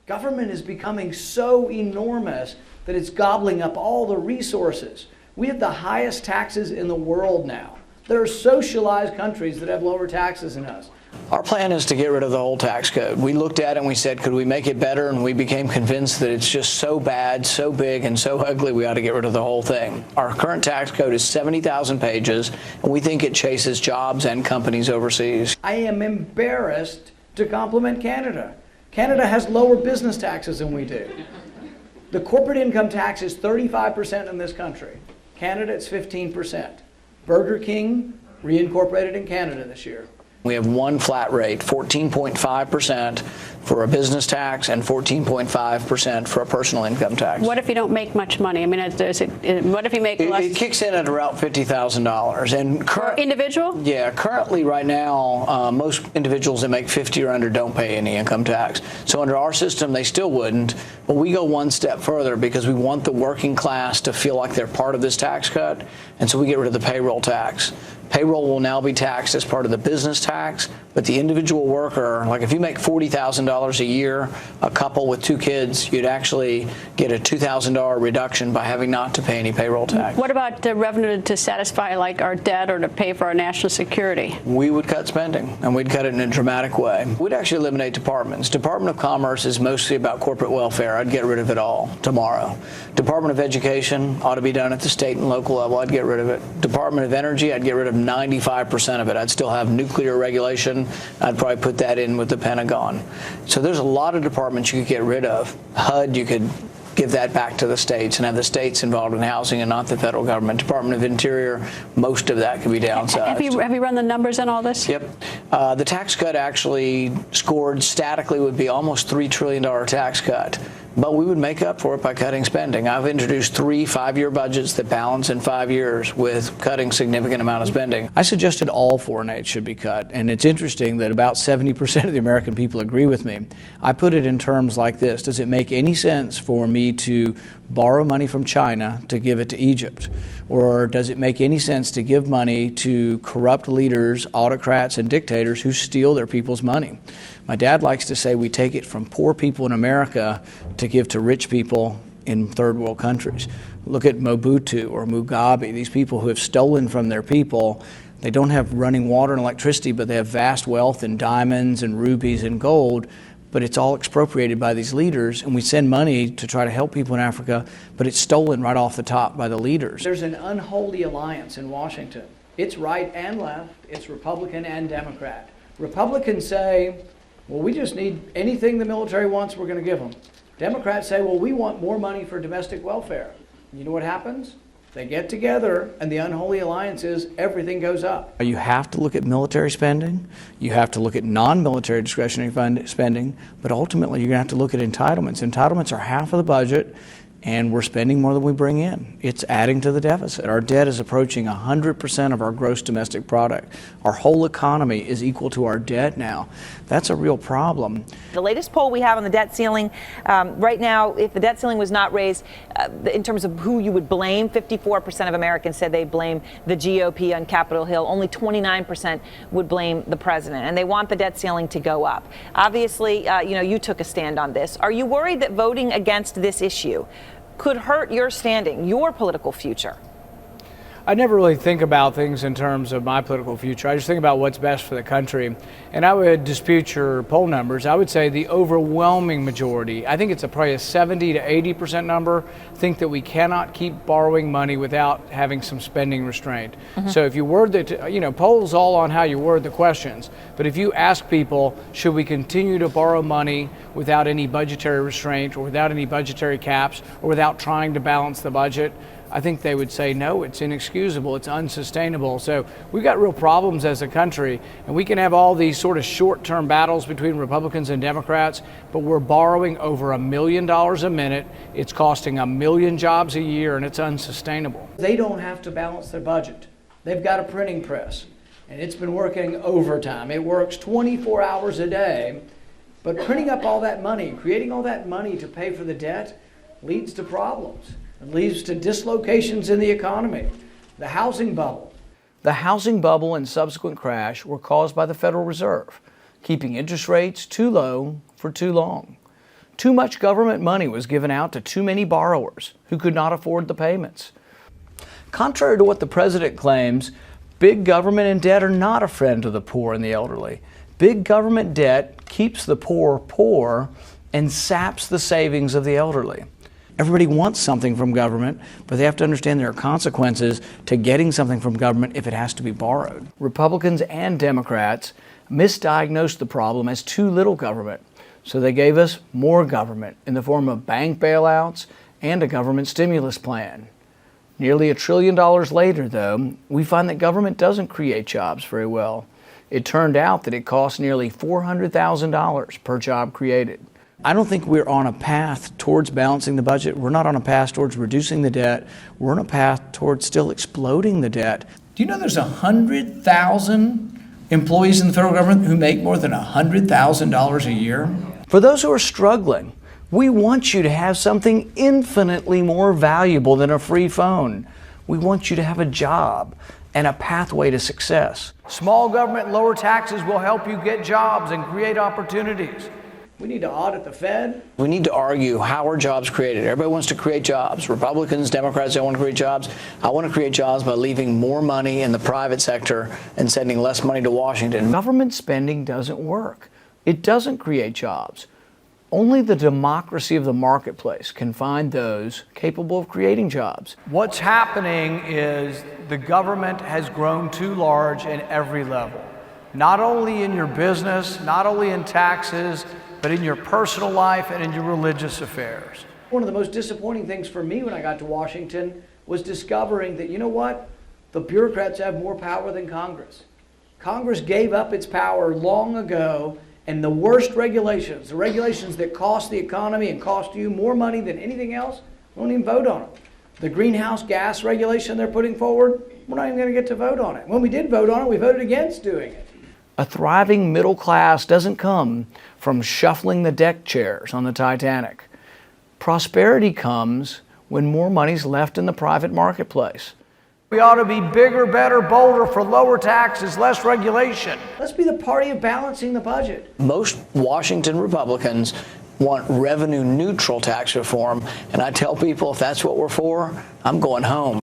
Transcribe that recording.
Government is becoming so enormous that it's gobbling up all the resources. We have the highest taxes in the world now. There are socialized countries that have lower taxes than us. Our plan is to get rid of the whole tax code. We looked at it and we said, could we make it better? And we became convinced that it's just so bad, so big, and so ugly, we ought to get rid of the whole thing. Our current tax code is 70,000 pages, and we think it chases jobs and companies overseas. I am embarrassed to compliment Canada. Canada has lower business taxes than we do. The corporate income tax is 35% in this country. Canada, it's 15%. Burger King reincorporated in Canada this year. We have one flat rate, 14.5% for a business tax and 14.5% for a personal income tax. What if you don't make much money? I mean, what if you make less? It kicks in at around $50,000. And per individual? Yeah, currently right now, most individuals that make 50 or under don't pay any income tax. So under our system, they still wouldn't. But we go one step further because we want the working class to feel like they're part of this tax cut. And so we get rid of the payroll tax. Payroll will now be taxed as part of the business tax, but the individual worker, like if you make $40,000 a year, a couple with 2 kids, you'd actually get a $2,000 reduction by having not to pay any payroll tax. What about the revenue to satisfy like our debt or to pay for our national security? We would cut spending, and we'd cut it in a dramatic way. We'd actually eliminate departments. Department of Commerce is mostly about corporate welfare. I'd get rid of it all tomorrow. Department of Education ought to be done at the state and local level. I'd get rid of it. Department of Energy, I'd get rid of 95% of it. I'd still have nuclear regulation. I'd probably put that in with the Pentagon. So there's a lot of departments you could get rid of. HUD, you could give that back to the states and have the states involved in housing and not the federal government. Department of Interior, most of that could be downsized. Have you run the numbers on all this? Yep. The tax cut actually scored statically would be almost $3 trillion tax cut. But we would make up for it by cutting spending. I've introduced 3 5-year budgets that balance in 5 years with cutting significant amount of spending. I suggested all foreign aid should be cut, and it's interesting that about 70% of the American people agree with me. I put it in terms like this. Does it make any sense for me to borrow money from China to give it to Egypt? Or does it make any sense to give money to corrupt leaders, autocrats, and dictators who steal their people's money? My dad likes to say we take it from poor people in America to give to rich people in third world countries. Look at Mobutu or Mugabe, these people who have stolen from their people. They don't have running water and electricity, but they have vast wealth in diamonds and rubies and gold. But it's all expropriated by these leaders, and we send money to try to help people in Africa, but it's stolen right off the top by the leaders. There's an unholy alliance in Washington. It's right and left, it's Republican and Democrat. Republicans say, well, we just need anything the military wants, we're going to give them. Democrats say, well, we want more money for domestic welfare. You know what happens? They get together, and the unholy alliance is everything goes up. You have to look at military spending, you have to look at non-military discretionary spending, but ultimately you're going to have to look at entitlements. Entitlements are half of the budget, and we're spending more than we bring in. It's adding to the deficit. Our debt is approaching 100% of our gross domestic product. Our whole economy is equal to our debt now. That's a real problem. The latest poll we have on the debt ceiling, right now, if the debt ceiling was not raised, in terms of who you would blame, 54% of Americans said they blame the GOP on Capitol Hill. Only 29% would blame the president, and they want the debt ceiling to go up. Obviously, you took a stand on this. Are you worried that voting against this issue could hurt your standing, your political future? I never really think about things in terms of my political future. I just think about what's best for the country. And I would dispute your poll numbers. I would say the overwhelming majority, I think it's probably a 70 to 80% number, think that we cannot keep borrowing money without having some spending restraint. So if you word that, polls all on how you word the questions. But if you ask people, should we continue to borrow money without any budgetary restraint or without any budgetary caps or without trying to balance the budget, I think they would say, no, it's inexcusable, it's unsustainable. So we've got real problems as a country, and we can have all these sort of short-term battles between Republicans and Democrats, but we're borrowing over $1 million a minute. It's costing 1 million jobs a year, and it's unsustainable. They don't have to balance their budget. They've got a printing press, and it's been working overtime. It works 24 hours a day, but printing up all that money, creating all that money to pay for the debt leads to problems. It leads to dislocations in the economy. The housing bubble. The housing bubble and subsequent crash were caused by the Federal Reserve, keeping interest rates too low for too long. Too much government money was given out to too many borrowers who could not afford the payments. Contrary to what the president claims, big government and debt are not a friend to the poor and the elderly. Big government debt keeps the poor poor and saps the savings of the elderly. Everybody wants something from government, but they have to understand there are consequences to getting something from government if it has to be borrowed. Republicans and Democrats misdiagnosed the problem as too little government, so they gave us more government in the form of bank bailouts and a government stimulus plan. Nearly $1 trillion later, though, we find that government doesn't create jobs very well. It turned out that it costs nearly $400,000 per job created. I don't think we're on a path towards balancing the budget. We're not on a path towards reducing the debt. We're on a path towards still exploding the debt. Do you know there's 100,000 employees in the federal government who make more than $100,000 a year? For those who are struggling, we want you to have something infinitely more valuable than a free phone. We want you to have a job and a pathway to success. Small government, lower taxes will help you get jobs and create opportunities. We need to audit the Fed. We need to argue how are jobs created. Everybody wants to create jobs. Republicans, Democrats don't want to create jobs. I want to create jobs by leaving more money in the private sector and sending less money to Washington. Government spending doesn't work. It doesn't create jobs. Only the democracy of the marketplace can find those capable of creating jobs. What's happening is the government has grown too large in every level. Not only in your business, not only in taxes, but in your personal life and in your religious affairs. One of the most disappointing things for me when I got to Washington was discovering that, you know what? The bureaucrats have more power than Congress. Congress gave up its power long ago, and the worst regulations, the regulations that cost the economy and cost you more money than anything else, we won't even vote on them. The greenhouse gas regulation they're putting forward, we're not even going to get to vote on it. When we did vote on it, we voted against doing it. A thriving middle class doesn't come from shuffling the deck chairs on the Titanic. Prosperity comes when more money's left in the private marketplace. We ought to be bigger, better, bolder for lower taxes, less regulation. Let's be the party of balancing the budget. Most Washington Republicans want revenue neutral tax reform, and I tell people if that's what we're for, I'm going home.